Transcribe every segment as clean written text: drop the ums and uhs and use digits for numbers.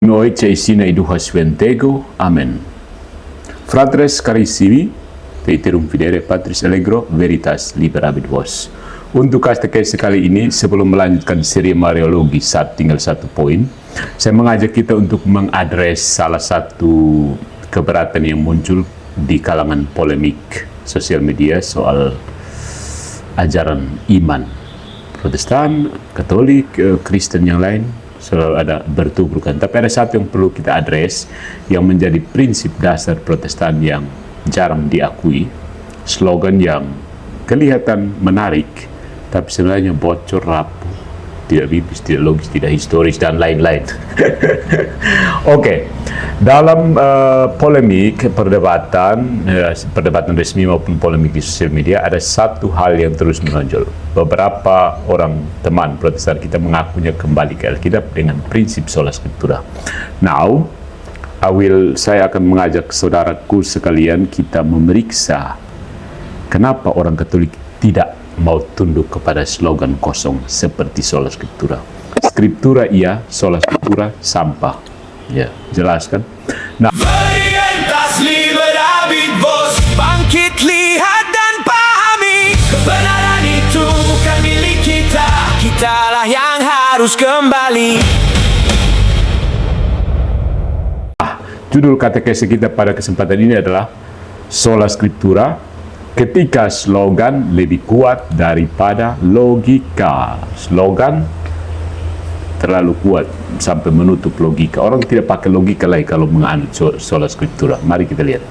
Noite e sine e duha sventego. Amen. Fratres carissimi, te iterum fidere Patris Allegro veritas liberabit vos. Untuk katekese kali ini, sebelum melanjutkan seri Mariologi, tinggal satu poin, saya mengajak kita untuk mengadres salah satu keberatan yang muncul di kalangan polemik sosial media soal ajaran iman Protestan, Katolik, Kristen yang lain. Selalu ada bertubrukan, tapi ada satu yang perlu kita address yang menjadi prinsip dasar Protestan yang jarang diakui, slogan yang kelihatan menarik tapi sebenarnya bocor, rapuh, tidak biblis, tidak logis, tidak historis, dan lain-lain. Oke. Dalam polemik, perdebatan resmi maupun polemik di sosial media, ada satu hal yang terus menonjol. Beberapa orang teman Protestan kita mengakunya kembali ke Alkitab dengan prinsip sola scriptura. Now, saya akan mengajak saudaraku sekalian kita memeriksa kenapa orang Katolik tidak mau tunduk kepada slogan kosong seperti sola scriptura. Scriptura iya, sola scriptura sampah. Ya, jelas kan? Nah, Veritas liberabit vos, bangkit, lihat dan pahami, kebenaran itu bukan milik kita, kitalah yang harus kembali. Judul katekese kita pada kesempatan ini adalah Sola Scriptura, ketika slogan lebih kuat daripada logika. Slogan terlalu kuat sampai menutup logika. Orang tidak pakai logika lagi kalau menganut sola scriptura. Mari kita lihat.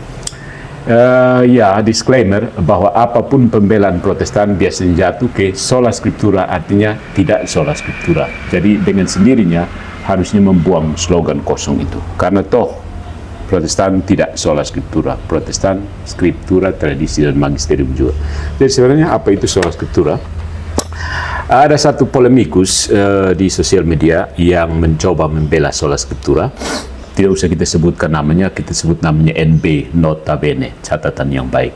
Disclaimer bahwa apapun pembelaan Protestan biasanya jatuh ke sola scriptura, artinya tidak sola scriptura. Jadi dengan sendirinya harusnya membuang slogan kosong itu. Karena toh Protestan tidak sola scriptura. Protestan scriptura, tradisi, dan magisterium juga. Jadi sebenarnya apa itu sola scriptura? Ada satu polemikus di sosial media yang mencoba membela sola scriptura. Tidak usah kita sebutkan namanya, kita sebut namanya NB, notabene, catatan yang baik.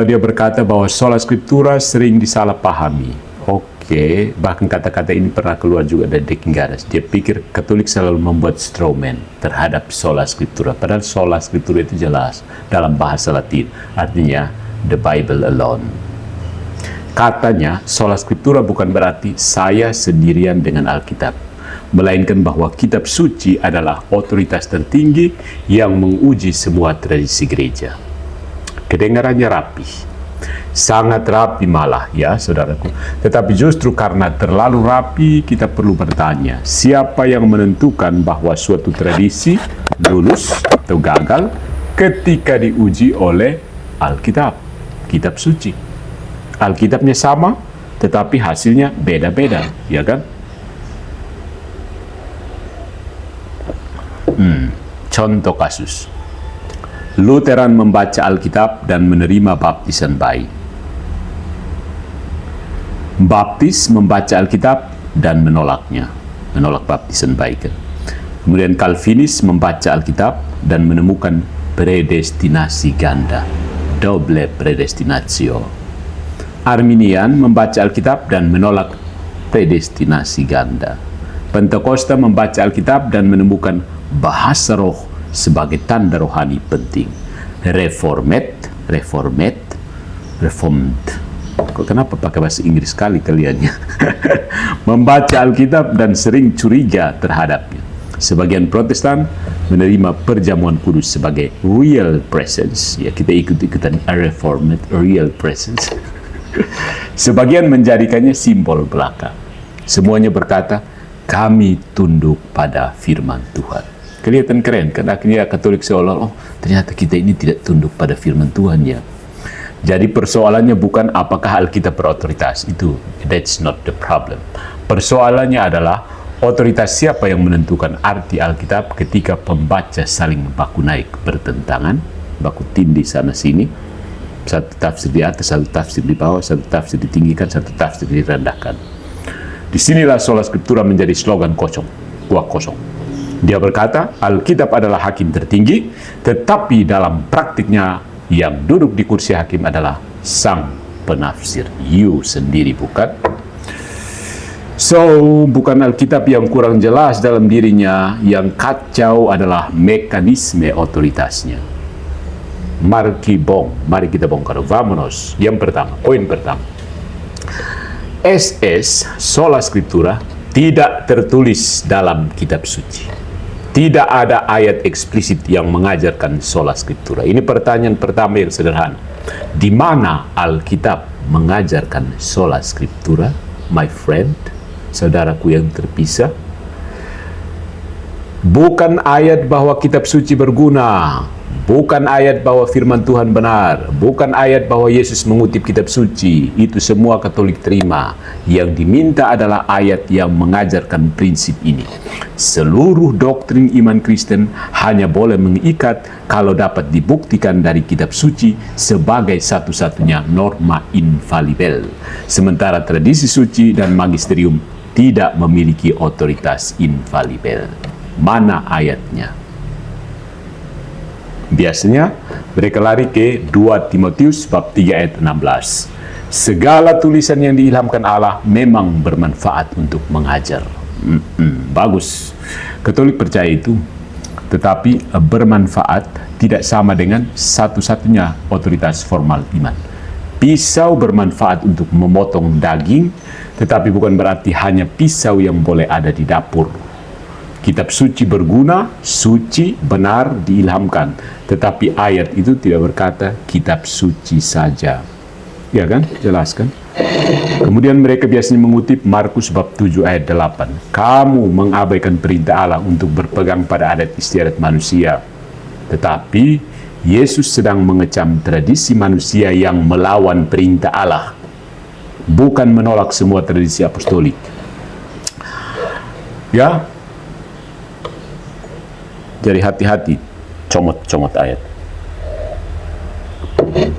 Dia berkata bahwa sola scriptura sering disalahpahami. Oke, bahkan kata-kata ini pernah keluar juga dari Dekingaras. Dia pikir Katolik selalu membuat strawman terhadap sola scriptura. Padahal sola scriptura itu jelas dalam bahasa Latin, artinya the Bible alone. Katanya, sola scriptura bukan berarti saya sendirian dengan Alkitab, melainkan bahwa kitab suci adalah otoritas tertinggi yang menguji semua tradisi gereja. Kedengarannya rapi, sangat rapi malah ya saudaraku. Tetapi justru karena terlalu rapi, kita perlu bertanya, siapa yang menentukan bahwa suatu tradisi lulus atau gagal ketika diuji oleh Alkitab, kitab suci? Alkitabnya sama, tetapi hasilnya beda-beda, ya kan? Contoh kasus. Lutheran membaca Alkitab dan menerima baptisan bayi. Baptis membaca Alkitab dan menolaknya, menolak baptisan bayi kan. Kemudian Calvinis membaca Alkitab dan menemukan predestinasi ganda, double predestinatio. Arminian membaca Alkitab dan menolak predestinasi ganda. Pentekosta membaca Alkitab dan menemukan bahasa roh sebagai tanda rohani penting. Reformed. Kenapa pakai bahasa Inggris sekali kaliannya? Membaca Alkitab dan sering curiga terhadapnya. Sebagian Protestan menerima perjamuan kudus sebagai real presence. Ya, kita ikut-ikutan Reformed, real presence. Sebagian menjadikannya simbol belaka. Semuanya berkata, kami tunduk pada firman Tuhan. Kelihatan keren, kan akhirnya Katolik seolah, ternyata kita ini tidak tunduk pada firman Tuhan ya. Jadi persoalannya bukan apakah Alkitab berotoritas, that's not the problem. Persoalannya adalah otoritas siapa yang menentukan arti Alkitab ketika pembaca saling baku naik bertentangan, baku tindih sana sini. Satu tafsir di atas, satu tafsir di bawah, satu tafsir ditinggikan, satu tafsir direndahkan. Disinilah sola scriptura menjadi slogan kosong, kuah kosong. Dia berkata, Alkitab adalah hakim tertinggi, tetapi dalam praktiknya yang duduk di kursi hakim adalah sang penafsir. You sendiri bukan? So, bukan Alkitab yang kurang jelas dalam dirinya, yang kacau adalah mekanisme otoritasnya. Mari kita bongkar. Vamonos. Yang pertama, poin pertama. Sola Scriptura tidak tertulis dalam kitab suci. Tidak ada ayat eksplisit yang mengajarkan sola Scriptura. Ini pertanyaan pertama yang sederhana. Di mana Alkitab mengajarkan sola Scriptura, my friend, saudaraku yang terpisah? Bukan ayat bahwa kitab suci berguna, bukan ayat bahwa firman Tuhan benar, bukan ayat bahwa Yesus mengutip kitab suci. Itu semua Katolik terima. Yang diminta adalah ayat yang mengajarkan prinsip ini. Seluruh doktrin iman Kristen hanya boleh mengikat kalau dapat dibuktikan dari kitab suci sebagai satu-satunya norma infalibel. Sementara tradisi suci dan magisterium tidak memiliki otoritas infalibel. Mana ayatnya? Biasanya mereka lari ke 2 Timotius bab 3 ayat 16. Segala tulisan yang diilhamkan Allah memang bermanfaat untuk mengajar. Bagus. Katolik percaya itu. Tetapi bermanfaat tidak sama dengan satu-satunya otoritas formal iman. Pisau bermanfaat untuk memotong daging, tetapi bukan berarti hanya pisau yang boleh ada di dapur. Kitab suci berguna, suci, benar, diilhamkan. Tetapi ayat itu tidak berkata kitab suci saja. Ya kan? Jelas kan? Kemudian mereka biasanya mengutip Markus bab 7 ayat 8. Kamu mengabaikan perintah Allah untuk berpegang pada adat istiadat manusia. Tetapi Yesus sedang mengecam tradisi manusia yang melawan perintah Allah. Bukan menolak semua tradisi apostolik. Ya, jadi hati-hati comot-comot ayat.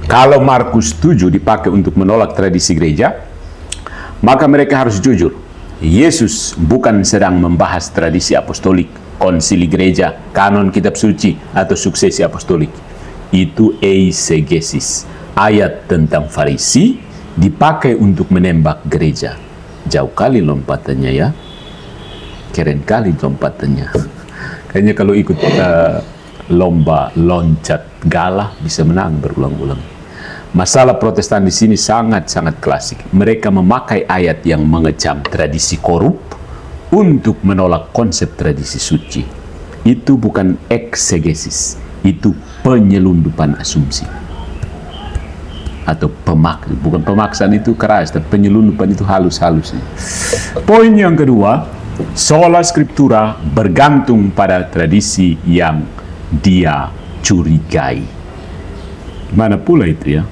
Kalau Markus 7 dipakai untuk menolak tradisi gereja, maka mereka harus jujur. Yesus bukan sedang membahas tradisi apostolik, konsili gereja, kanon kitab suci, atau suksesi apostolik. Itu eisegesis. Ayat tentang Farisi dipakai untuk menembak gereja. Jauh kali lompatannya ya. Keren kali lompatannya. Kayaknya kalau ikut lomba loncat galah bisa menang berulang-ulang. Masalah Protestan di sini sangat-sangat klasik. Mereka memakai ayat yang mengecam tradisi korup untuk menolak konsep tradisi suci. Itu bukan eksegesis, itu penyelundupan asumsi. Atau bukan pemaksaan itu keras, tapi penyelundupan itu halus-halus. Poin yang kedua, sola Scriptura bergantung pada tradisi yang dia curigai. Mana pula itu ya?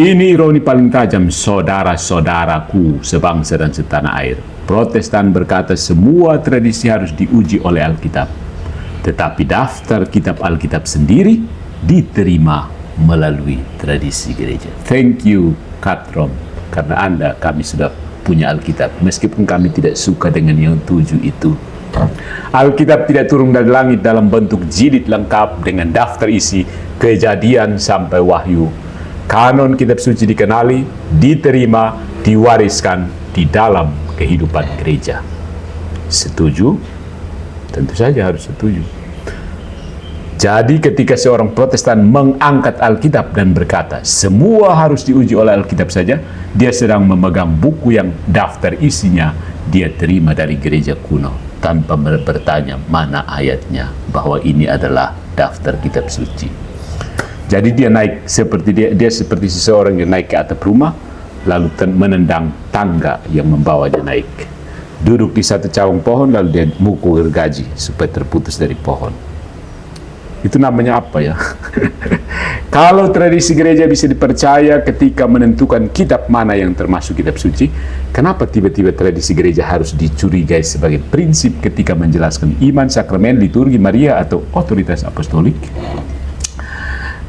Ini ironi paling tajam, saudara-saudaraku sebangsa dan setanah air. Protestan berkata semua tradisi harus diuji oleh Alkitab. Tetapi daftar kitab Alkitab sendiri diterima melalui tradisi gereja. Thank you, Katrom. Karena Anda, kami sudah punya Alkitab, meskipun kami tidak suka dengan yang 7 itu. Alkitab tidak turun dari langit dalam bentuk jilid lengkap dengan daftar isi Kejadian sampai Wahyu. Kanon kitab suci dikenali, diterima, diwariskan di dalam kehidupan gereja. Setuju? Tentu saja harus setuju. Jadi ketika seorang Protestan mengangkat Alkitab dan berkata semua harus diuji oleh Alkitab saja, dia sedang memegang buku yang daftar isinya dia terima dari gereja kuno tanpa bertanya mana ayatnya bahwa ini adalah daftar kitab suci. Jadi dia naik seperti dia seperti seseorang yang naik ke atap rumah lalu menendang tangga yang membawanya naik. Duduk di satu cawang pohon lalu dia mukul gergaji supaya terputus dari pohon. Itu namanya apa ya? Kalau tradisi gereja bisa dipercaya ketika menentukan kitab mana yang termasuk kitab suci, kenapa tiba-tiba tradisi gereja harus dicurigai sebagai prinsip ketika menjelaskan iman, sakramen, liturgi Maria atau otoritas apostolik?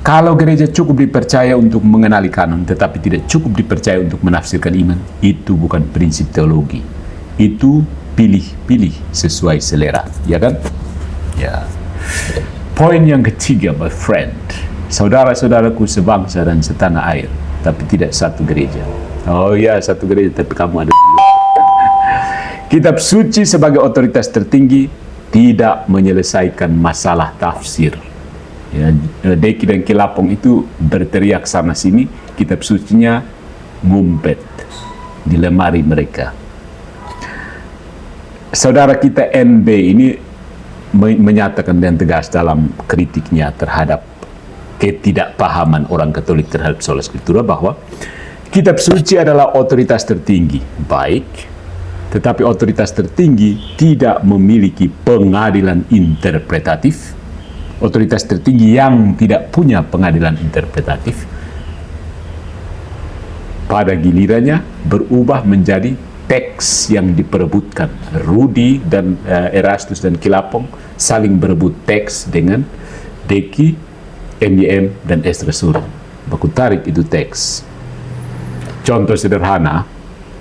Kalau gereja cukup dipercaya untuk mengenali kanon, tetapi tidak cukup dipercaya untuk menafsirkan iman, itu bukan prinsip teologi. Itu pilih-pilih sesuai selera, ya kan? Ya. Poin yang ketiga, my friend, saudara-saudaraku sebangsa dan setanah air, tapi tidak satu gereja. Oh ya, satu gereja, tapi kamu ada dua. Kitab suci sebagai otoritas tertinggi tidak menyelesaikan masalah tafsir. Ya, Deki dan Kilapong itu berteriak sana sini, kitab sucinya ngumpet di lemari mereka. Saudara kita NB ini menyatakan dengan tegas dalam kritiknya terhadap ketidakpahaman orang Katolik terhadap sola scriptura bahwa kitab suci adalah otoritas tertinggi, baik, tetapi otoritas tertinggi tidak memiliki pengadilan interpretatif. Otoritas tertinggi yang tidak punya pengadilan interpretatif pada gilirannya berubah menjadi teks yang diperebutkan. Rudi dan Erastus dan Kilapong saling berebut teks dengan Deki, MYM, dan Esdra Surat. Baku tarik itu teks. Contoh sederhana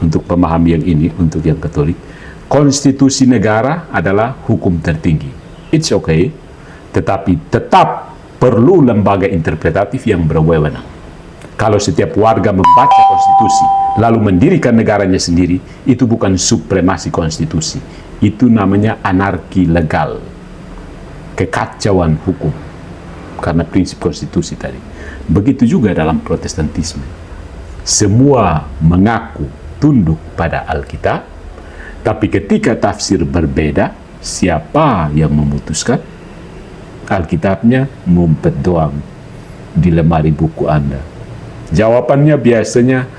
untuk pemahami yang ini, untuk yang Katolik, konstitusi negara adalah hukum tertinggi. It's okay, tetapi tetap perlu lembaga interpretatif yang berwenang. Kalau setiap warga membaca konstitusi lalu mendirikan negaranya sendiri, itu bukan supremasi konstitusi, itu namanya anarki legal, kekacauan hukum karena prinsip konstitusi tadi. Begitu juga dalam Protestantisme, semua mengaku tunduk pada Alkitab, tapi ketika tafsir berbeda, siapa yang memutuskan? Alkitabnya ngumpet doang di lemari buku Anda. Jawabannya biasanya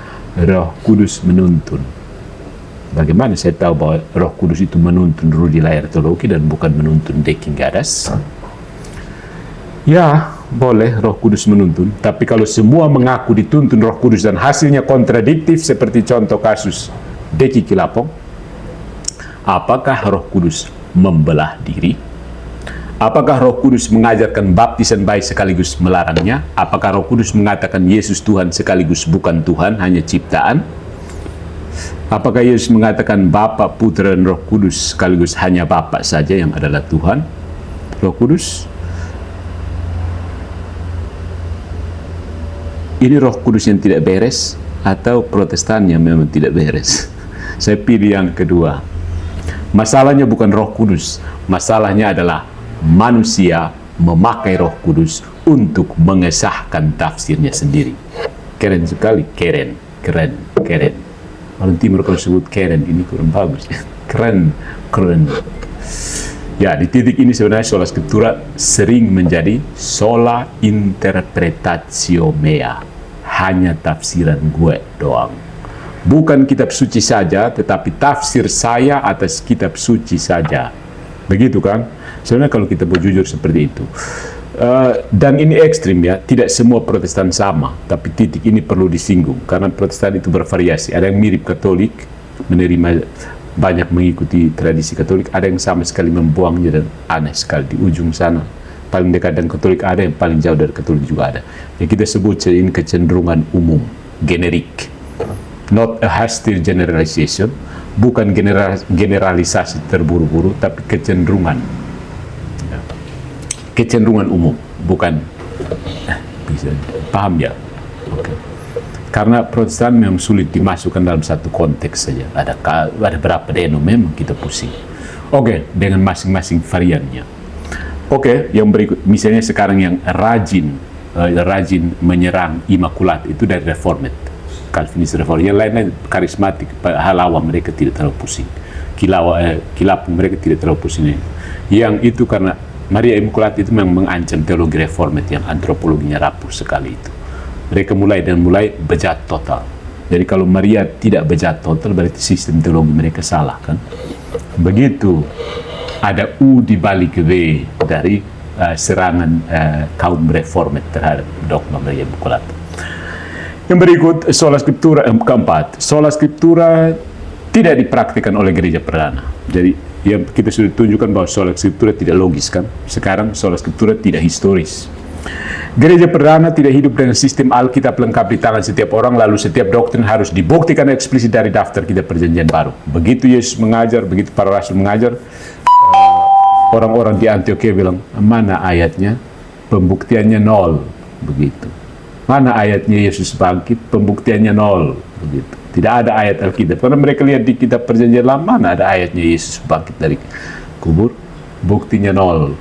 Roh Kudus menuntun. Bagaimana saya tahu bahwa Roh Kudus itu menuntun Rudi layar teologi dan bukan menuntun Deki Gadas? Ya, boleh Roh Kudus menuntun, tapi kalau semua mengaku dituntun Roh Kudus dan hasilnya kontradiktif seperti contoh kasus Deki Kilapong, apakah Roh Kudus membelah diri? Apakah Roh Kudus mengajarkan baptisan bayi sekaligus melarangnya? Apakah Roh Kudus mengatakan Yesus Tuhan sekaligus bukan Tuhan, hanya ciptaan? Apakah Yesus mengatakan Bapa, Putra, dan Roh Kudus sekaligus hanya Bapa saja yang adalah Tuhan? Roh Kudus? Ini Roh Kudus yang tidak beres atau Protestan yang memang tidak beres? Saya pilih yang kedua. Masalahnya bukan Roh Kudus, masalahnya adalah manusia memakai Roh Kudus untuk mengesahkan tafsirnya sendiri. Keren sekali, keren. Orang Timur kalau sebut keren, ini kurang bagus. Keren. Ya, di titik ini sebenarnya sola scriptura sering menjadi sola interpretatio mea, hanya tafsiran gue doang. Bukan kitab suci saja, tetapi tafsir saya atas kitab suci saja. Begitu kan? Sebenarnya kalau kita jujur seperti itu. Dan ini ekstrim ya, tidak semua Protestan sama, tapi titik ini perlu disinggung karena Protestan itu bervariasi. Ada yang mirip Katolik, menerima banyak mengikuti tradisi Katolik, ada yang sama sekali membuangnya dan aneh sekali di ujung sana. Paling dekat dengan Katolik ada, yang paling jauh dari Katolik juga ada. Yang kita sebut ini kecenderungan umum, generik, not a hasty generalization, bukan generalisasi terburu-buru, tapi kecenderungan umum, bukan bisa paham ya? Okay. Karena Protestan memang sulit dimasukkan dalam satu konteks saja. Ada berapa deno memang kita pusing. Oke, dengan masing-masing variannya. Oke, yang berikut, misalnya sekarang yang rajin menyerang Immaculat itu dari Reformed, Calvinis Reformed. Yang lain-lain karismatik, halawa mereka tidak terlalu pusing. Kilapung mereka tidak terlalu pusing. Yang itu karena Maria Immaculat itu memang mengancam teologi reformat yang antropologinya rapuh sekali itu. Mereka mulai bejat total. Jadi kalau Maria tidak bejat total, berarti sistem teologi mereka salah kan? Begitu. Ada U di balik V dari serangan kaum reformat terhadap dogma Maria Immaculat. Yang berikut, sola scriptura keempat. Sola scriptura tidak dipraktikkan oleh gereja perdana. Jadi yang kita sudah tunjukkan bahwa sola scriptura tidak logis kan. Sekarang sola scriptura tidak historis. Gereja perdana tidak hidup dengan sistem Alkitab lengkap di tangan setiap orang, lalu setiap doktrin harus dibuktikan eksplisit dari daftar kitab perjanjian baru. Begitu Yesus mengajar, begitu para rasul mengajar, orang-orang di Antioquia bilang, mana ayatnya? Pembuktiannya nol. Begitu. Mana ayatnya Yesus bangkit? Pembuktiannya nol. Begitu. Tidak ada ayat Alkitab. Karena mereka lihat di kitab Perjanjian Lama, mana ada ayatnya Yesus bangkit dari kubur. Buktinya nol.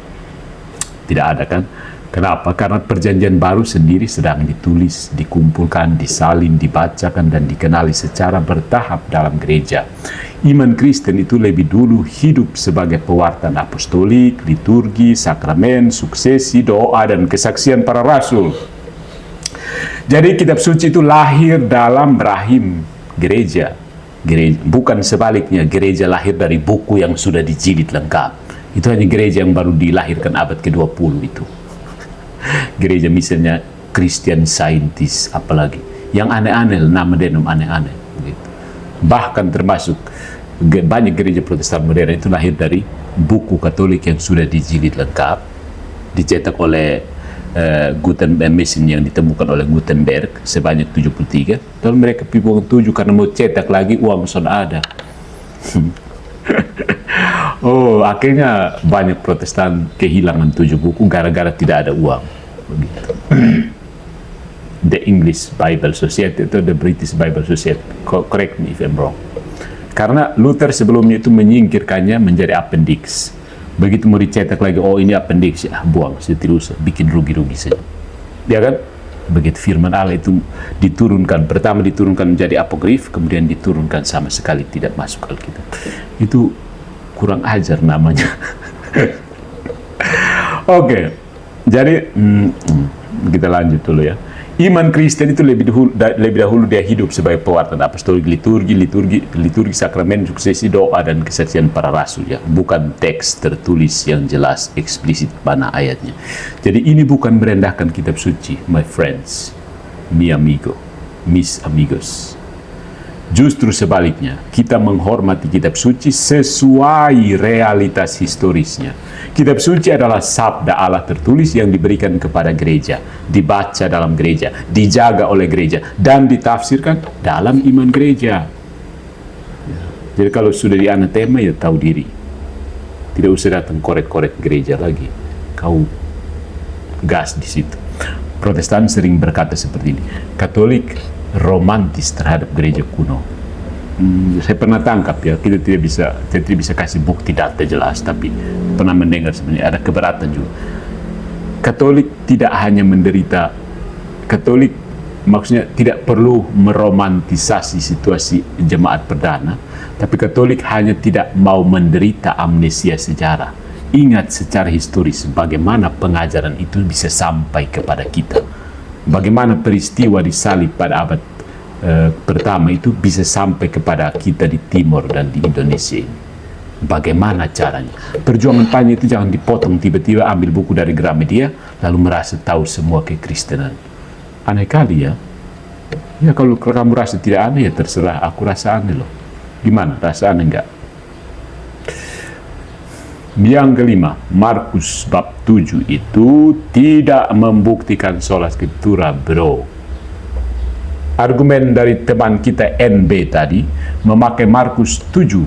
Tidak ada kan? Kenapa? Karena Perjanjian Baru sendiri sedang ditulis, dikumpulkan, disalin, dibacakan, dan dikenali secara bertahap dalam gereja. Iman Kristen itu lebih dulu hidup sebagai pewartaan apostolik, liturgi, sakramen, suksesi, doa, dan kesaksian para rasul. Jadi kitab suci itu lahir dalam rahim gereja. Bukan sebaliknya, gereja lahir dari buku yang sudah dijilid lengkap. Itu hanya gereja yang baru dilahirkan abad ke-20 itu. Gereja misalnya Christian Scientist, apalagi yang aneh-aneh, nama denom aneh-aneh gitu. Bahkan termasuk banyak gereja Protestan modern itu lahir dari buku Katolik yang sudah dijilid lengkap, dicetak oleh Gutenberg, mesin yang ditemukan oleh Gutenberg sebanyak 73. Dan mereka pibuang 7 karena mau cetak lagi, uang sudah ada. Oh, akhirnya banyak Protestan kehilangan 7 buku gara-gara tidak ada uang. Begitu. The English Bible Society atau the British Bible Society. Correct me if I'm wrong. Karena Luther sebelumnya itu menyingkirkannya menjadi appendix. Begitu mau dicetak lagi, oh ini appendix, ya buang, seterusnya, bikin rugi-rugi saja. Ya kan? Begitu firman Allah itu diturunkan, pertama diturunkan menjadi apokrif, kemudian diturunkan sama sekali tidak masuk Alkitab. Itu kurang ajar namanya. Oke, jadi kita lanjut dulu ya. Iman Kristen itu lebih dahulu dia hidup sebagai pewartaan apostolik, liturgi, sakramen, suksesi, doa, dan kesaksian para rasul ya. Bukan teks tertulis yang jelas, eksplisit mana ayatnya. Jadi ini bukan merendahkan kitab suci, my friends, mi amigo, mis amigos. Justru sebaliknya, kita menghormati kitab suci sesuai realitas historisnya. Kitab suci adalah sabda Allah tertulis yang diberikan kepada gereja, dibaca dalam gereja, dijaga oleh gereja, dan ditafsirkan dalam iman gereja. Jadi kalau sudah di anatema, ya tahu diri. Tidak usah datang korek-korek gereja lagi. Kau gas di situ. Protestan sering berkata seperti ini, Katolik romantis terhadap gereja kuno. Saya pernah tangkap ya, kita tidak bisa kasih bukti data jelas, tapi pernah mendengar sebenarnya ada keberatan juga. Katolik tidak hanya menderita, Katolik maksudnya tidak perlu meromantisasi situasi jemaat perdana, tapi Katolik hanya tidak mau menderita amnesia sejarah. Ingat secara historis bagaimana pengajaran itu bisa sampai kepada kita. Bagaimana peristiwa di salib pada abad pertama itu bisa sampai kepada kita di Timor dan di Indonesia ini. Bagaimana caranya? Perjuangan panjang itu jangan dipotong tiba-tiba ambil buku dari Gramedia lalu merasa tahu semua kekristenan. Aneh kali ya. Ya kalau kamu rasa tidak aneh ya terserah, aku rasa aneh loh. Gimana? Rasa aneh enggak? Yang kelima, Markus bab 7 itu tidak membuktikan sola scriptura, bro. Argumen dari teman kita NB tadi memakai Markus 7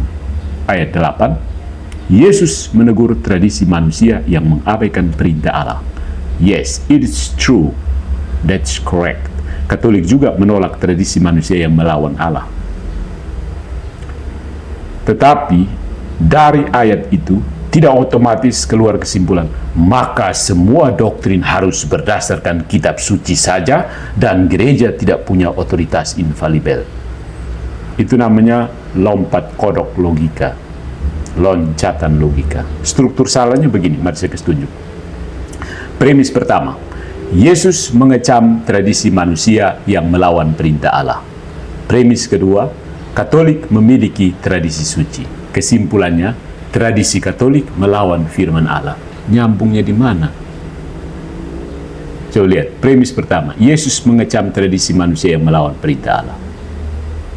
ayat 8. Yesus menegur tradisi manusia yang mengabaikan perintah Allah. Yes, it is true. That's correct. Katolik juga menolak tradisi manusia yang melawan Allah. Tetapi dari ayat itu tidak otomatis keluar kesimpulan, maka semua doktrin harus berdasarkan kitab suci saja dan gereja tidak punya otoritas infalibel. Itu namanya lompat kodok logika, loncatan logika. Struktur salahnya begini, mari saya kasih tunjuk. Premis pertama, Yesus mengecam tradisi manusia yang melawan perintah Allah. Premis kedua, Katolik memiliki tradisi suci. Kesimpulannya, tradisi Katolik melawan firman Allah. Nyambungnya di mana? Coba lihat, premis pertama, Yesus mengecam tradisi manusia yang melawan perintah Allah.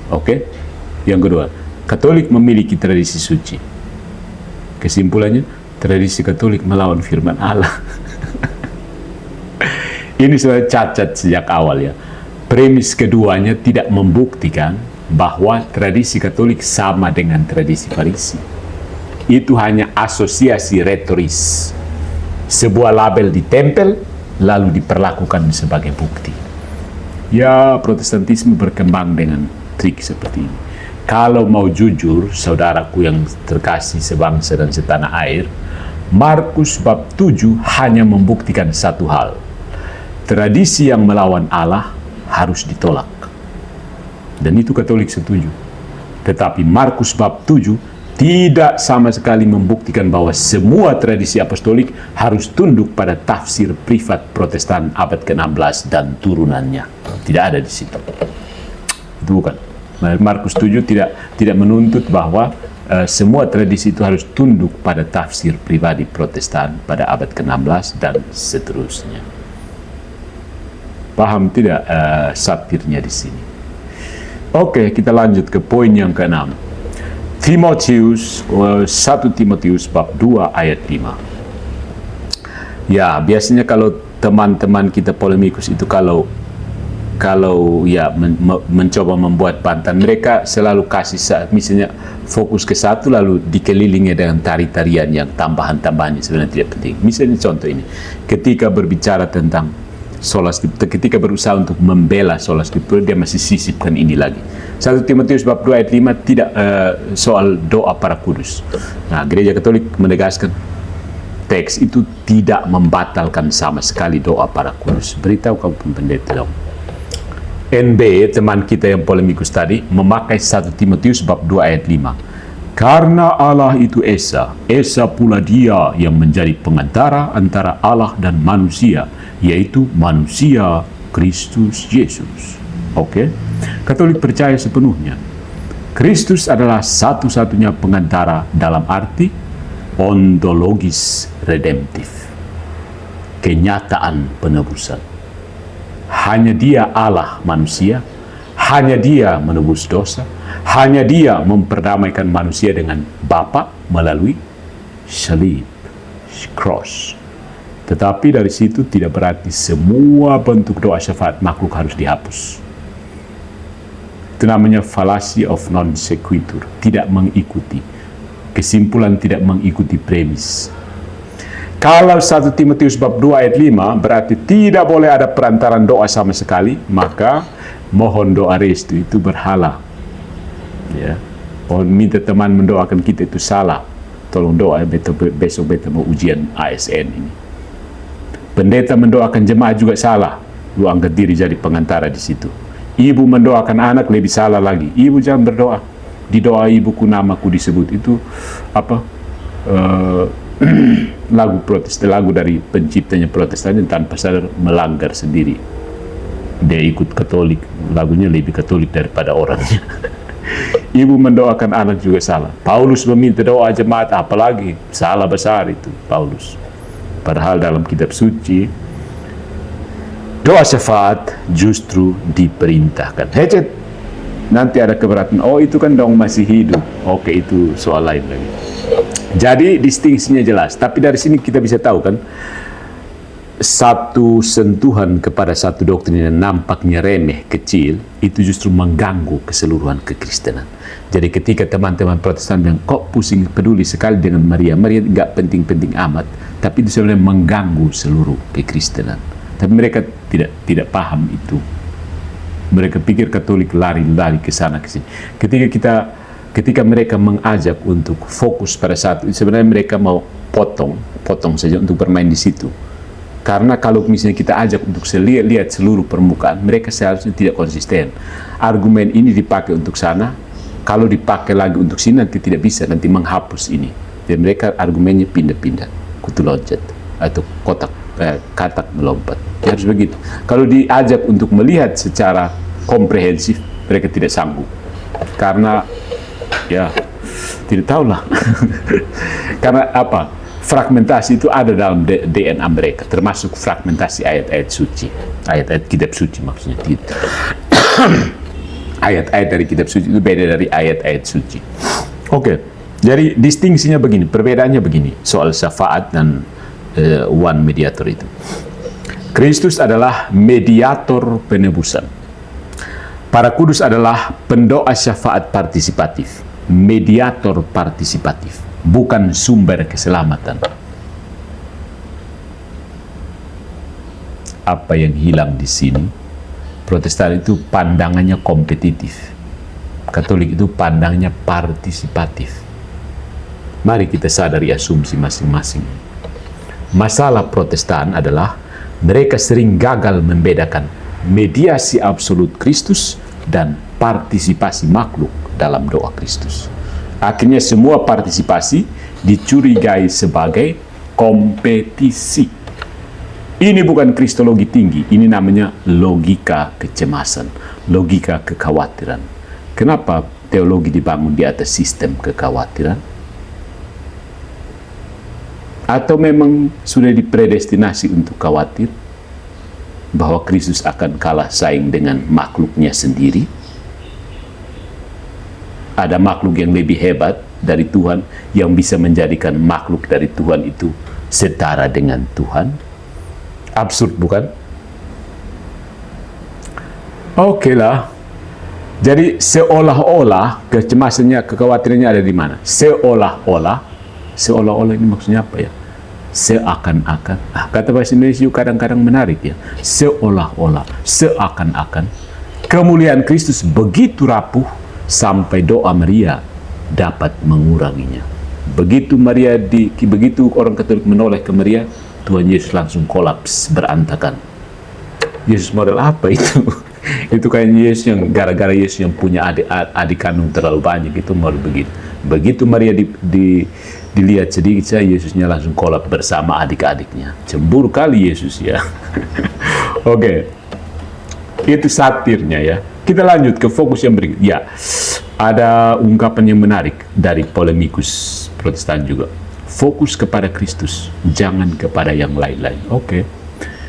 Oke? Yang kedua, Katolik memiliki tradisi suci. Kesimpulannya, tradisi Katolik melawan firman Allah. Ini sudah cacat sejak awal ya. Premis keduanya tidak membuktikan bahwa tradisi Katolik sama dengan tradisi Farisi. Itu hanya asosiasi retoris. Sebuah label ditempel, lalu diperlakukan sebagai bukti. Ya, Protestantisme berkembang dengan trik seperti ini. Kalau mau jujur, saudaraku yang terkasih sebangsa dan setanah air, Markus bab 7 hanya membuktikan satu hal. Tradisi yang melawan Allah harus ditolak. Dan itu Katolik setuju. Tetapi Markus bab 7 tidak sama sekali membuktikan bahwa semua tradisi apostolik harus tunduk pada tafsir privat Protestan abad ke-16 dan turunannya. Tidak ada di situ. Itu bukan. Markus 7 tidak menuntut bahwa semua tradisi itu harus tunduk pada tafsir pribadi Protestan pada abad ke-16 dan seterusnya. Paham tidak satirnya di sini? Oke, kita lanjut ke poin yang ke-6. 1 Timotius bab 2 ayat 5. Ya, biasanya kalau teman-teman kita polemikus itu kalau ya mencoba membuat bantahan, mereka selalu kasih misalnya fokus ke satu lalu dikelilingi dengan tari-tarian yang tambahan-tambahannya sebenarnya tidak penting. Misalnya contoh ini, ketika berbicara tentang sola scriptura, ketika berusaha untuk membela sola scriptura, dia masih sisipkan ini lagi. 1 Timotius bab 2 ayat 5 tidak soal doa para kudus. Nah, Gereja Katolik menegaskan teks itu tidak membatalkan sama sekali doa para kudus. Beritahu kamu pendeta dong. NB, teman kita yang polemikus tadi, memakai 1 Timotius bab 2 ayat 5. Karena Allah itu Esa pula Dia yang menjadi pengantara antara Allah dan manusia, yaitu manusia Kristus Yesus. Oke? Katolik percaya sepenuhnya Kristus adalah satu-satunya pengantara dalam arti ontologis redemptif, kenyataan penebusan. Hanya Dia Allah manusia, hanya Dia menebus dosa, hanya Dia memperdamaikan manusia dengan Bapa melalui salib, cross. Tetapi dari situ tidak berarti semua bentuk doa syafaat makhluk harus dihapus. Itu namanya fallacy of non sequitur, tidak mengikuti. Kesimpulan tidak mengikuti premis. Kalau 1 Timotius bab 2 ayat 5 berarti tidak boleh ada perantaran doa sama sekali, maka mohon doa restu itu berhala. Ya. Mohon minta teman mendoakan kita itu salah. Tolong doa besok beta mau ujian ASN ini. Pendeta mendoakan jemaat juga salah. Lu angkat diri jadi pengantara di situ. Ibu mendoakan anak lebih salah lagi. Ibu jangan berdoa. Di doa ibuku namaku disebut, itu apa? Lagu Protestan, lagu dari penciptanya Protestan yang tanpa sadar melanggar sendiri. Dia ikut Katolik, lagunya lebih Katolik daripada orangnya. Ibu mendoakan anak juga salah. Paulus meminta doa jemaat, apalagi salah besar itu Paulus. Padahal dalam kitab suci doa syafaat justru diperintahkan. Hecet, nanti ada keberatan. Oh, itu kan dong masih hidup. Oke, itu soal lain lagi. Jadi distingsinya jelas. Tapi dari sini kita bisa tahu kan, satu sentuhan kepada satu doktrin yang nampaknya remeh, kecil, itu justru mengganggu keseluruhan kekristenan. Jadi ketika teman-teman Protestan bilang, kok pusing peduli sekali dengan Maria nggak penting-penting amat, tapi itu sebenarnya mengganggu seluruh kekristenan. Tapi mereka tidak paham itu. Mereka pikir Katolik lari-lari ke sana ke sini. Ketika mereka mengajak untuk fokus pada satu, sebenarnya mereka mau potong saja untuk bermain di situ. Karena kalau misalnya kita ajak untuk lihat seluruh permukaan, mereka seharusnya tidak konsisten. Argumen ini dipakai untuk sana, kalau dipakai lagi untuk sini nanti tidak bisa, nanti menghapus ini. Dan mereka argumennya pindah-pindah, kutu loncat atau katak melompat. Ya, harus begitu. Kalau diajak untuk melihat secara komprehensif, mereka tidak sanggup. Karena ya tidak tahulah. Karena apa? Fragmentasi itu ada dalam DNA mereka, termasuk fragmentasi ayat-ayat suci, ayat-ayat kitab suci maksudnya. Ayat-ayat dari kitab suci itu beda dari ayat-ayat suci. Oke, jadi distingsinya begini, perbedaannya begini soal syafaat dan one mediator itu. Kristus adalah mediator penebusan. Para kudus adalah pendoa syafaat partisipatif, mediator partisipatif, bukan sumber keselamatan. Apa yang hilang di sini? Protestan itu pandangannya kompetitif. Katolik itu pandangnya partisipatif. Mari kita sadari asumsi masing-masing. Masalah Protestan adalah mereka sering gagal membedakan mediasi absolut Kristus dan partisipasi makhluk dalam doa Kristus. Akhirnya semua partisipasi dicurigai sebagai kompetisi. Ini bukan kristologi tinggi, ini namanya logika kecemasan, logika kekhawatiran. Kenapa teologi dibangun di atas sistem kekhawatiran? Atau memang sudah dipredestinasi untuk khawatir bahwa Kristus akan kalah saing dengan makhluknya sendiri? Ada makhluk yang lebih hebat dari Tuhan yang bisa menjadikan makhluk dari Tuhan itu setara dengan Tuhan? Absurd, bukan? Oke lah. Jadi seolah-olah kecemasannya, kekhawatirannya ada di mana? Seolah-olah ini maksudnya apa ya? Seakan-akan. Kata bahasa Indonesia kadang-kadang menarik ya. Seolah-olah, seakan-akan. Kemuliaan Kristus begitu rapuh sampai doa Maria dapat menguranginya. Begitu orang Katolik menoleh ke Maria, Tuhan Yesus langsung kolaps, berantakan. Yesus model apa itu? Itu kayak Yesus yang gara-gara Yesus yang punya adik kandung terlalu banyak, itu model begitu. Begitu Maria dilihat sedikit saja, Yesusnya langsung kolaps bersama adik-adiknya. Cemburu kali Yesus ya. Oke. Itu satirnya ya. Kita lanjut ke fokus yang berikut. Ya, ada ungkapan yang menarik dari polemikus Protestan juga. Fokus kepada Kristus, jangan kepada yang lain-lain. Oke.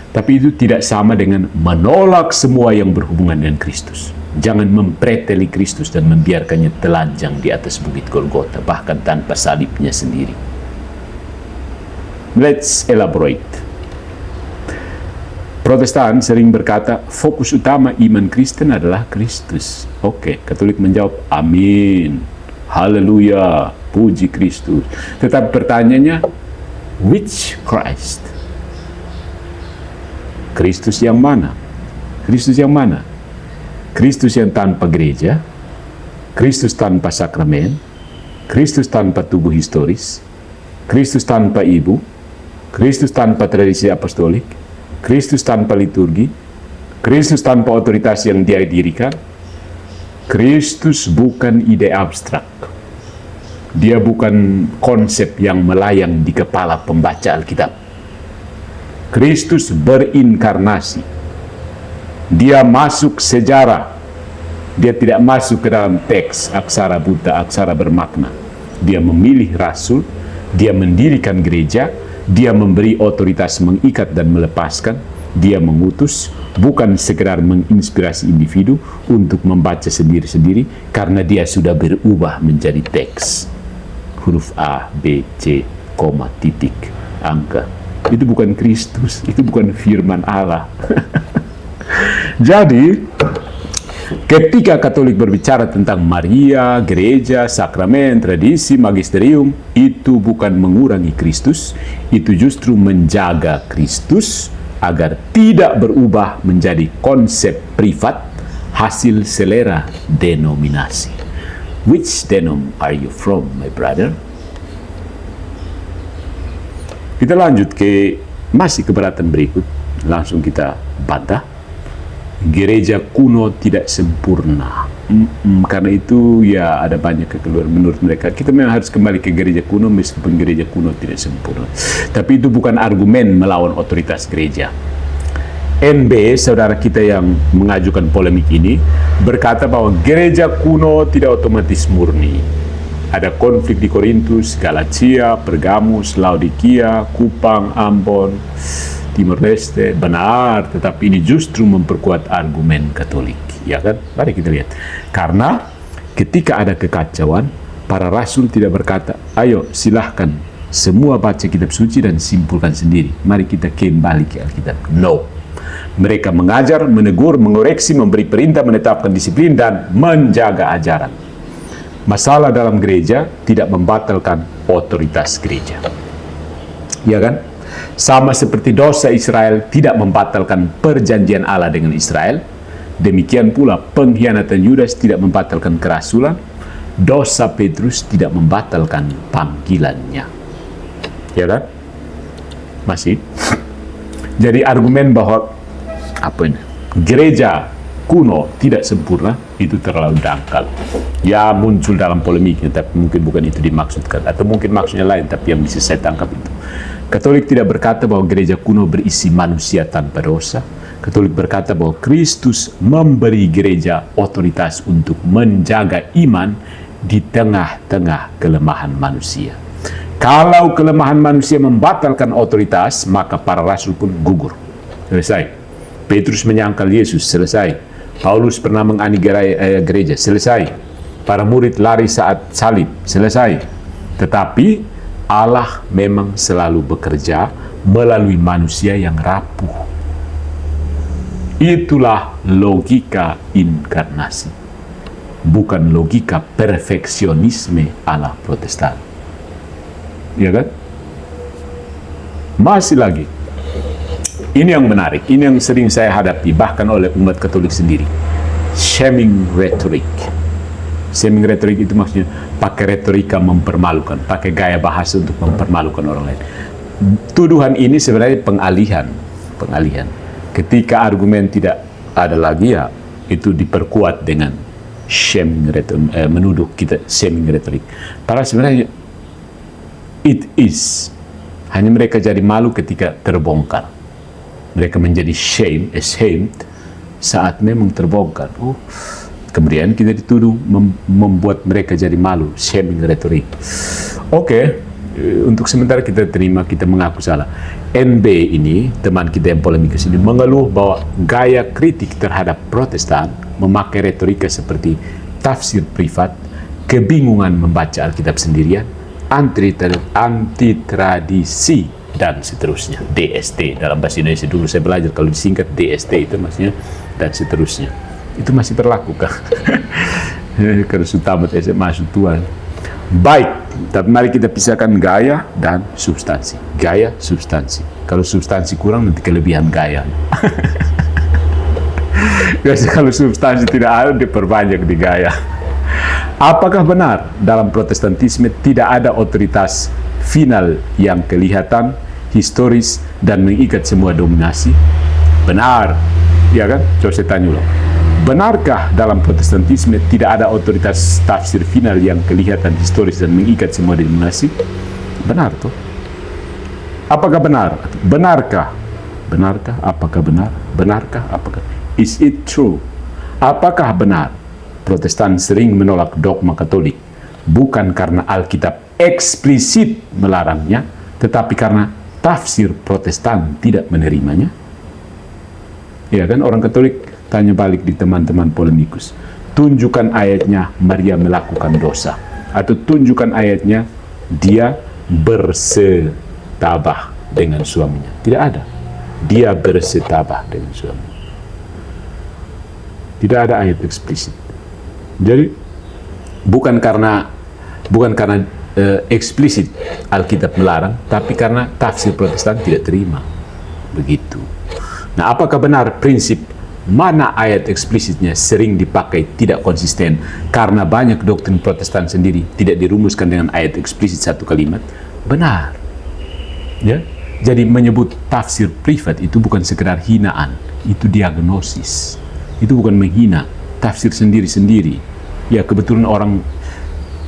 Tapi itu tidak sama dengan menolak semua yang berhubungan dengan Kristus. Jangan mempreteli Kristus dan membiarkannya telanjang di atas bukit Golgota, bahkan tanpa salibnya sendiri. Let's elaborate. Protestan sering berkata, fokus utama iman Kristen adalah Kristus. Oke, Katolik menjawab, amin, haleluya, puji Kristus. Tetapi pertanyaannya, which Christ? Kristus yang mana? Kristus yang mana? Kristus yang tanpa gereja, Kristus tanpa sakramen, Kristus tanpa tubuh historis, Kristus tanpa ibu, Kristus tanpa tradisi apostolik, Kristus tanpa liturgi, Kristus tanpa otoritas yang dia dirikan. Kristus bukan ide abstrak. Dia bukan konsep yang melayang di kepala pembaca Alkitab. Kristus berinkarnasi. Dia masuk sejarah. Dia tidak masuk ke dalam teks aksara buta, aksara bermakna. Dia memilih rasul, dia mendirikan gereja, dia memberi otoritas mengikat dan melepaskan, dia mengutus, bukan sekedar menginspirasi individu untuk membaca sendiri-sendiri, karena dia sudah berubah menjadi teks. Huruf A, B, C, koma, titik, angka. Itu bukan Kristus, itu bukan firman Allah. Jadi, ketika Katolik berbicara tentang Maria, gereja, sakramen, tradisi, magisterium, itu bukan mengurangi Kristus, itu justru menjaga Kristus agar tidak berubah menjadi konsep privat hasil selera denominasi. Which denom are you from, my brother? Kita lanjut ke masih keberatan berikut, langsung kita bantah. Gereja kuno tidak sempurna. Karena itu ya ada banyak kekeliruan menurut mereka. Kita memang harus kembali ke gereja kuno meskipun gereja kuno tidak sempurna. Tapi itu bukan argumen melawan otoritas gereja. NB, saudara kita yang mengajukan polemik ini, berkata bahwa gereja kuno tidak otomatis murni. Ada konflik di Korintus, Galatia, Pergamus, Laodikia, Kupang, Ambon, Timor Leste. Benar, tetapi ini justru memperkuat argumen Katolik, ya kan? Mari kita lihat. Karena ketika ada kekacauan, para rasul tidak berkata, ayo silahkan semua baca kitab suci dan simpulkan sendiri. Mari kita kembali ke Alkitab. No. Mereka mengajar, menegur, mengoreksi, memberi perintah, menetapkan disiplin, dan menjaga ajaran. Masalah dalam gereja tidak membatalkan otoritas gereja. Ya kan? Sama seperti dosa Israel tidak membatalkan perjanjian Allah dengan Israel, Demikian pula pengkhianatan Yudas tidak membatalkan kerasulan, dosa Petrus tidak membatalkan panggilannya. Ya kan? Masih. Jadi argumen bahwa gereja kuno tidak sempurna itu terlalu dangkal. Ya muncul dalam polemiknya, tapi mungkin bukan itu dimaksudkan, atau mungkin maksudnya lain, tapi yang bisa saya tangkap itu. Katolik tidak berkata bahwa gereja kuno berisi manusia tanpa dosa. Katolik berkata bahwa Kristus memberi gereja otoritas untuk menjaga iman di tengah-tengah kelemahan manusia. Kalau kelemahan manusia membatalkan otoritas, maka para rasul pun gugur. Selesai. Petrus menyangkal Yesus, selesai. Paulus pernah menganiaya gereja, selesai. Para murid lari saat salib, selesai. Tetapi Allah memang selalu bekerja melalui manusia yang rapuh. Itulah logika inkarnasi, bukan logika perfeksionisme ala Protestan. Ya kan? Masih lagi. Ini yang menarik, ini yang sering saya hadapi bahkan oleh umat Katolik sendiri. Shaming rhetoric. Shaming rhetoric itu maksudnya pakai retorika mempermalukan, pakai gaya bahasa untuk mempermalukan orang lain. Tuduhan ini sebenarnya pengalihan. Ketika argumen tidak ada lagi, ya itu diperkuat dengan shaming rhetoric, menuduh kita shaming rhetoric. Padahal sebenarnya it is hanya mereka jadi malu ketika terbongkar. Mereka menjadi ashamed saat memang terbongkar. Kemudian kita dituduh membuat mereka jadi malu, shaming rhetoric. Oke, untuk sementara kita terima, kita mengaku salah. NB ini, teman kita yang polemik ini, mengeluh bahwa gaya kritik terhadap Protestan memakai retorika seperti tafsir privat, kebingungan membaca Alkitab sendirian, anti tradisi, dan seterusnya. DST dalam bahasa Indonesia dulu saya belajar, kalau disingkat DST itu maksudnya dan seterusnya. Itu masih berlaku kah? Kalau sudah tamat SMA Tuhan. Baik, tapi mari kita pisahkan gaya dan substansi. Gaya, substansi. Kalau substansi kurang, nanti kelebihan gaya. Biasanya kalau substansi tidak ada, diperbanyak di gaya. Apakah benar dalam Protestantisme tidak ada otoritas final yang kelihatan, historis, dan mengikat semua dominasi? Benar, ya kan? Coba saya tanya ulang. Benarkah dalam Protestantisme tidak ada otoritas tafsir final yang kelihatan, historis, dan mengikat semua dominasi? Benar tuh. Apakah benar? Benarkah? Benarkah? Apakah benar? Benarkah? Apakah? Is it true? Apakah benar Protestan sering menolak dogma Katolik bukan karena Alkitab eksplisit melarangnya, tetapi karena tafsir Protestan tidak menerimanya? Ya kan, orang Katolik tanya balik di teman-teman polemikus. Tunjukkan ayatnya Maria melakukan dosa, atau tunjukkan ayatnya dia bersetabah dengan suaminya. Tidak ada. Dia bersetabah dengan suaminya. Tidak ada ayat eksplisit. Jadi bukan karena eksplisit Alkitab melarang, tapi karena tafsir Protestan tidak terima. Begitu. Nah, apakah benar prinsip mana ayat eksplisitnya sering dipakai tidak konsisten karena banyak doktrin Protestan sendiri tidak dirumuskan dengan ayat eksplisit satu kalimat? Benar. Ya. Jadi menyebut tafsir privat itu bukan sekedar hinaan, itu diagnosis. Itu bukan menghina, tafsir sendiri-sendiri. Ya, kebetulan orang,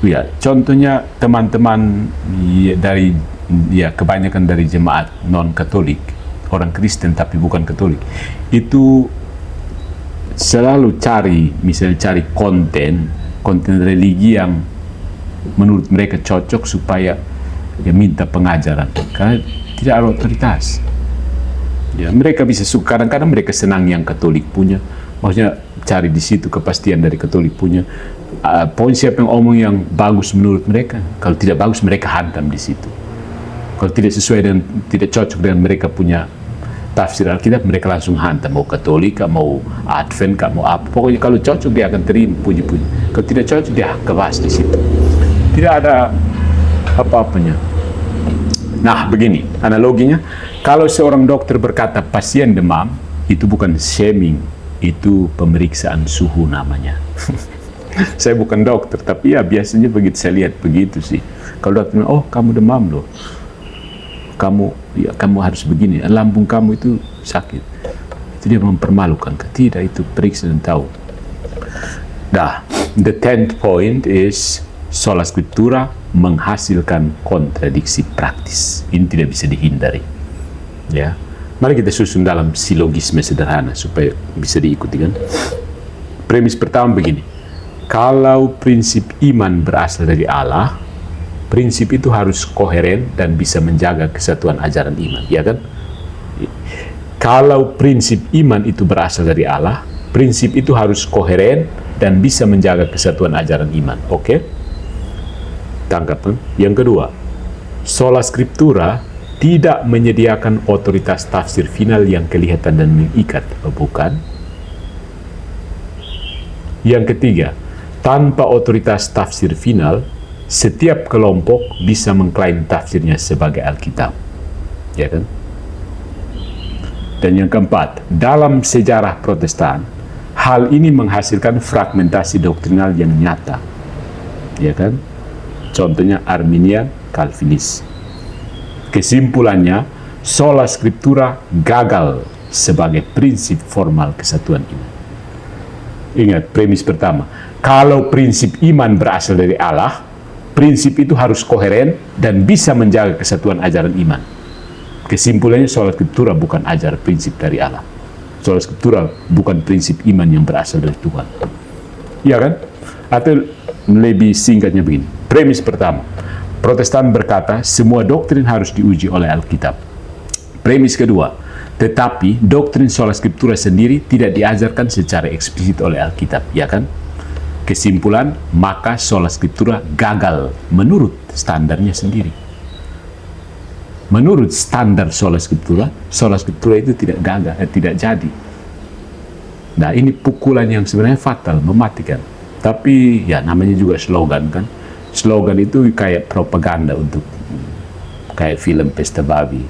ya contohnya teman-teman dari, ya kebanyakan dari jemaat non-Katolik, orang Kristen tapi bukan Katolik, itu selalu cari konten religi yang menurut mereka cocok supaya ya minta pengajaran, karena tidak ada otoritas. Ya, mereka bisa suka, kadang-kadang mereka senang yang Katolik punya, maksudnya cari di situ kepastian dari Katolik punya. Poin siapa yang omong yang bagus menurut mereka, kalau tidak bagus mereka hantam di situ. Kalau tidak sesuai dan tidak cocok dengan mereka punya tafsir Alkitab, mereka langsung hantam, mau Katolik, mau Advent, mau apa. Pokoknya kalau cocok dia akan terima, puji-puji. Kalau tidak cocok dia kebas di situ. Tidak ada apa-apanya. Nah, begini analoginya, kalau seorang dokter berkata pasien demam, itu bukan shaming itu pemeriksaan suhu namanya. Saya bukan dokter, tapi ya biasanya begitu saya lihat begitu sih. Kalau dokter bilang, oh kamu demam loh, kamu harus begini, lambung kamu itu sakit, itu dia mempermalukan. Tidak, itu periksa dan tahu. Nah, the 10th point is sola scriptura menghasilkan kontradiksi praktis. Ini tidak bisa dihindari. Ya, mari kita susun dalam silogisme sederhana supaya bisa diikuti kan. Premis pertama begini: kalau prinsip iman berasal dari Allah, prinsip itu harus koheren dan bisa menjaga kesatuan ajaran iman, ya kan? Kalau prinsip iman itu berasal dari Allah, prinsip itu harus koheren dan bisa menjaga kesatuan ajaran iman. Oke? Tanggapan. Yang kedua, sola scriptura tidak menyediakan otoritas tafsir final yang kelihatan dan mengikat, bukan? Yang ketiga, tanpa otoritas tafsir final, setiap kelompok bisa mengklaim tafsirnya sebagai Alkitab, ya kan? Dan yang keempat, dalam sejarah Protestan, hal ini menghasilkan fragmentasi doktrinal yang nyata, ya kan? Contohnya Arminian, Calvinis. Kesimpulannya, sola scriptura gagal sebagai prinsip formal kesatuan iman. Ingat, premis pertama, kalau prinsip iman berasal dari Allah, prinsip itu harus koheren dan bisa menjaga kesatuan ajaran iman. Kesimpulannya, sola scriptura bukan ajar prinsip dari Allah. Sola scriptura bukan prinsip iman yang berasal dari Tuhan. Iya kan? Atau lebih singkatnya begini. Premis pertama, Protestan berkata semua doktrin harus diuji oleh Alkitab. Premis kedua, tetapi doktrin sola scriptura sendiri tidak diajarkan secara eksplisit oleh Alkitab, ya kan? Kesimpulan, maka sola scriptura gagal menurut standarnya sendiri. Menurut standar sola scriptura itu tidak gagal, tidak jadi. Nah, ini pukulan yang sebenarnya fatal, mematikan. Tapi ya namanya juga slogan kan. Slogan itu kayak propaganda untuk kayak film pesta babi.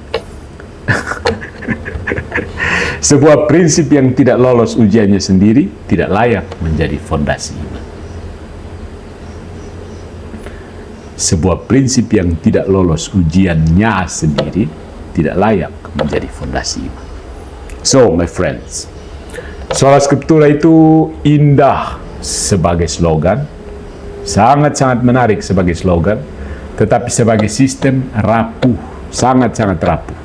Sebuah prinsip yang tidak lolos ujiannya sendiri tidak layak menjadi fondasi iman. Sebuah prinsip yang tidak lolos ujiannya sendiri tidak layak menjadi fondasi iman. So, my friends, sola scriptura itu indah sebagai slogan, sangat-sangat menarik sebagai slogan, tetapi sebagai sistem rapuh, sangat-sangat rapuh.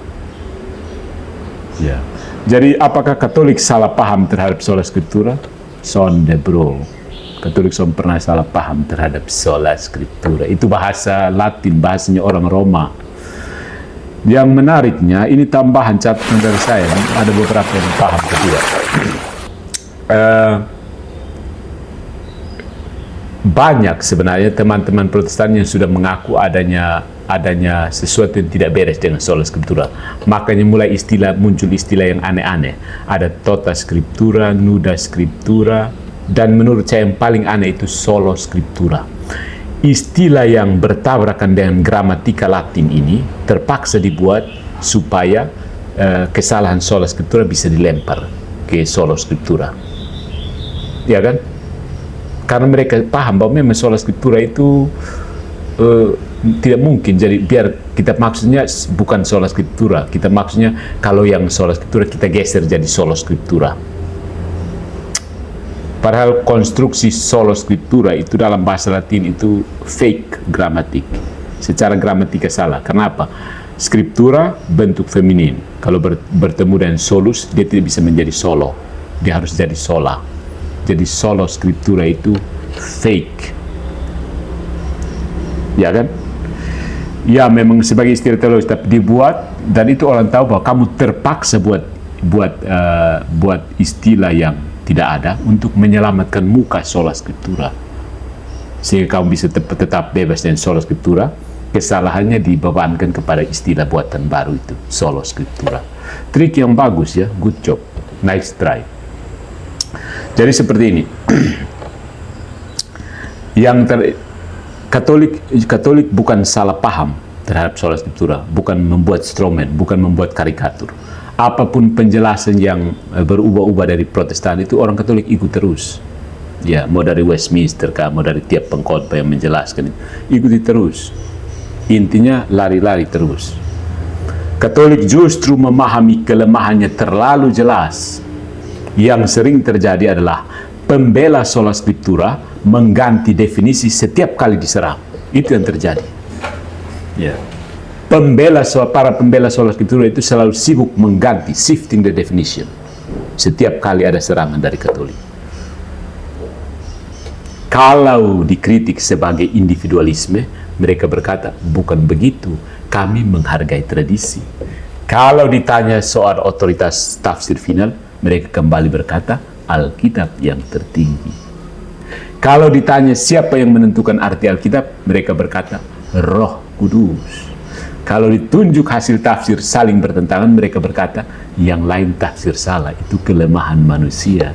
Ya. Jadi apakah Katolik salah paham terhadap sola scriptura? Sonde bro, Katolik pernah salah paham terhadap sola scriptura. Itu bahasa Latin, bahasanya orang Roma. Yang menariknya, ini tambahan catatan dari saya, ada beberapa yang paham kedua. Banyak sebenarnya teman-teman Protestan yang sudah mengaku adanya sesuatu yang tidak beres dengan sola scriptura. Makanya mulai muncul istilah yang aneh-aneh. Ada tota scriptura, nuda scriptura, dan menurut saya yang paling aneh itu solo scriptura. Istilah yang bertabrakan dengan gramatika Latin ini terpaksa dibuat supaya kesalahan sola scriptura bisa dilempar ke solo scriptura. Ya kan? Karena mereka paham bahwa memang sola scriptura itu tidak mungkin. Jadi biar kita maksudnya bukan sola scriptura, kita maksudnya kalau yang sola scriptura kita geser jadi solo scriptura. Padahal konstruksi sola scriptura itu dalam bahasa Latin itu fake gramatik, secara gramatika salah. Kenapa? Scriptura bentuk feminin, kalau bertemu dengan solus dia tidak bisa menjadi solo, dia harus jadi sola. Jadi solo scriptura itu fake, ya kan? Ya memang sebagai istilah teologis tapi dibuat, dan itu orang tahu bahwa kamu terpaksa buat istilah yang tidak ada untuk menyelamatkan muka sola scriptura, sehingga kamu bisa tetap bebas dengan sola scriptura. Kesalahannya dibebankan kepada istilah buatan baru itu, solo scriptura. Trik yang bagus ya, good job, nice try. Jadi seperti ini. Katolik bukan salah paham terhadap sola scriptura, bukan membuat strawman, bukan membuat karikatur. Apapun penjelasan yang berubah-ubah dari Protestan itu orang Katolik ikut terus. Ya, mau dari Westminster kah, mau dari tiap pengkhotbah yang menjelaskan, ikuti terus. Intinya lari-lari terus. Katolik justru memahami kelemahannya terlalu jelas. Yang sering terjadi adalah pembela sola scriptura mengganti definisi setiap kali diserang. Itu yang terjadi. Ya. Para pembela sola scriptura itu selalu sibuk mengganti, shifting the definition. Setiap kali ada serangan dari Katolik. Kalau dikritik sebagai individualisme, mereka berkata, bukan begitu, kami menghargai tradisi. Kalau ditanya soal otoritas tafsir final, mereka kembali berkata, Alkitab yang tertinggi. Kalau ditanya siapa yang menentukan arti Alkitab, mereka berkata, Roh Kudus. Kalau ditunjuk hasil tafsir saling bertentangan, mereka berkata, yang lain tafsir salah, itu kelemahan manusia.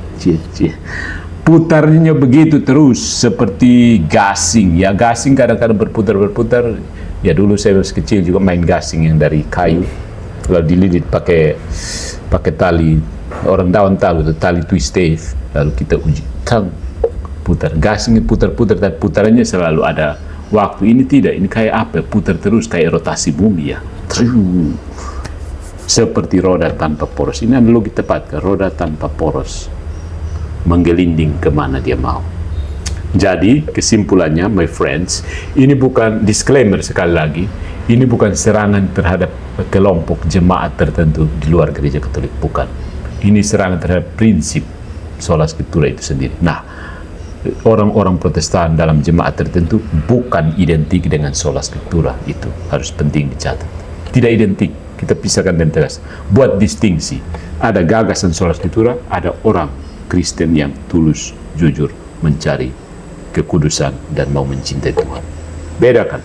Putarnya begitu terus, seperti gasing. Ya, gasing kadang-kadang berputar-berputar. Ya, dulu saya masih kecil juga main gasing yang dari kayu. Kalau dililit pakai tali, orang daun tahu itu tali twist tape. Lalu kita uji, putar. Gasing putar-putar, tapi putarannya selalu ada waktu. Ini tidak, ini kayak apa? Putar terus kayak rotasi bumi ya. Seperti roda tanpa poros. Ini analogi tepat, roda tanpa poros. Menggelinding kemana dia mau. Jadi kesimpulannya, my friends, ini bukan disclaimer sekali lagi, ini bukan serangan terhadap kelompok jemaat tertentu di luar gereja Katolik, bukan. Ini serangan terhadap prinsip sola scriptura itu sendiri. Nah, orang-orang Protestan dalam jemaat tertentu bukan identik dengan sola scriptura, itu harus penting dicatat. Tidak identik, kita pisahkan dan tegas. Buat distingsi, ada gagasan sola scriptura, ada orang Kristen yang tulus, jujur, mencari kekudusan dan mau mencintai Tuhan. Bedakan.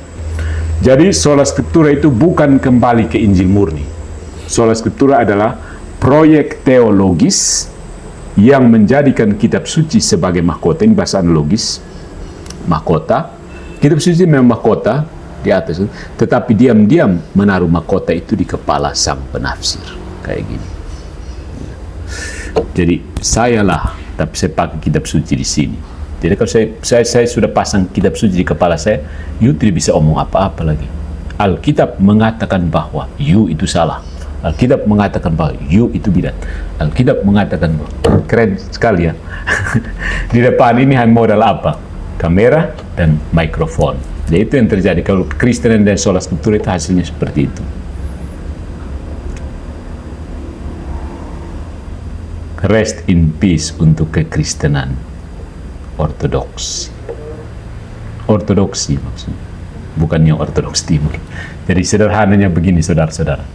Jadi sola scriptura itu bukan kembali ke Injil murni. Sola scriptura adalah proyek teologis yang menjadikan kitab suci sebagai mahkota. Ini bahasa analogis. Mahkota. Kitab suci memang mahkota di atas, tetapi diam-diam menaruh mahkota itu di kepala sang penafsir. Kayak gini. Jadi sayalah, tapi saya pakai kitab suci di sini. Jadi kalau saya sudah pasang kitab suci di kepala saya, you tidak bisa omong apa-apa lagi. Alkitab mengatakan bahwa you itu salah. Alkitab mengatakan bahwa you itu bidat. Alkitab mengatakan bahwa, keren sekali ya. Di depan ini hanya modal apa? Kamera dan mikrofon. Jadi itu yang terjadi kalau Kristen dan sola scriptura itu hasilnya seperti itu. Rest in peace untuk kekristenan ortodoks. Ortodoksi maksudnya, bukannya ortodoks timur. Jadi sederhananya begini saudara-saudara,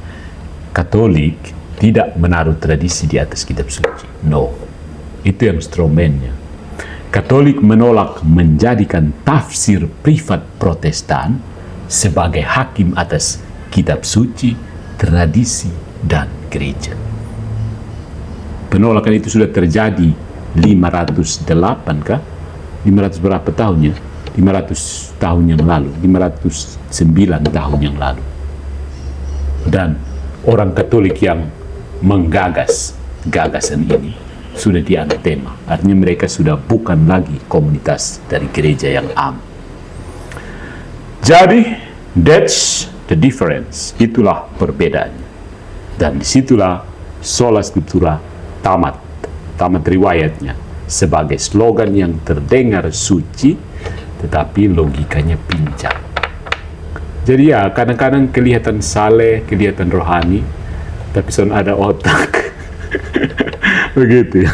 Katolik tidak menaruh tradisi di atas kitab suci. No, itu yang strawman-nya. Katolik menolak menjadikan tafsir privat Protestan sebagai hakim atas kitab suci, tradisi, dan gereja. Penolakan itu sudah terjadi 508 kah? 500 berapa tahunnya? 500 tahun yang lalu, 509 tahun yang lalu. Dan orang Katolik yang menggagas gagasan ini sudah dianatema. Artinya mereka sudah bukan lagi komunitas dari gereja yang am. Jadi, that's the difference. Itulah perbedaannya. Dan disitulah sola scriptura tamat riwayatnya sebagai slogan yang terdengar suci tetapi logikanya pincang. Jadi ya kadang-kadang kelihatan saleh, kelihatan rohani, tapi son ada otak. Begitu ya.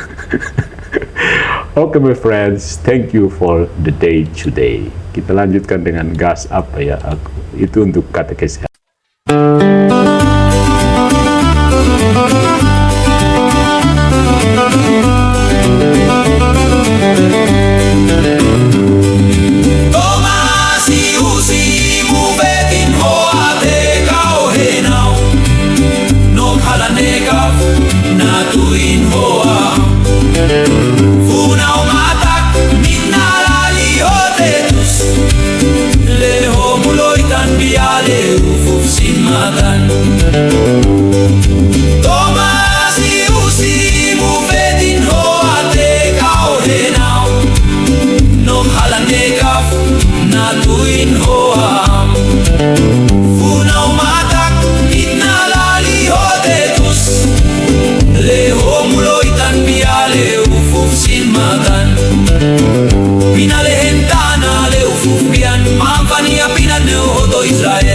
Okay my friends, thank you for the day today. Kita lanjutkan dengan gas apa ya, itu untuk katekesi. Leho muloy tan biale Pinalehen tanah leu fufian, maafania pinaneu hoto Israel.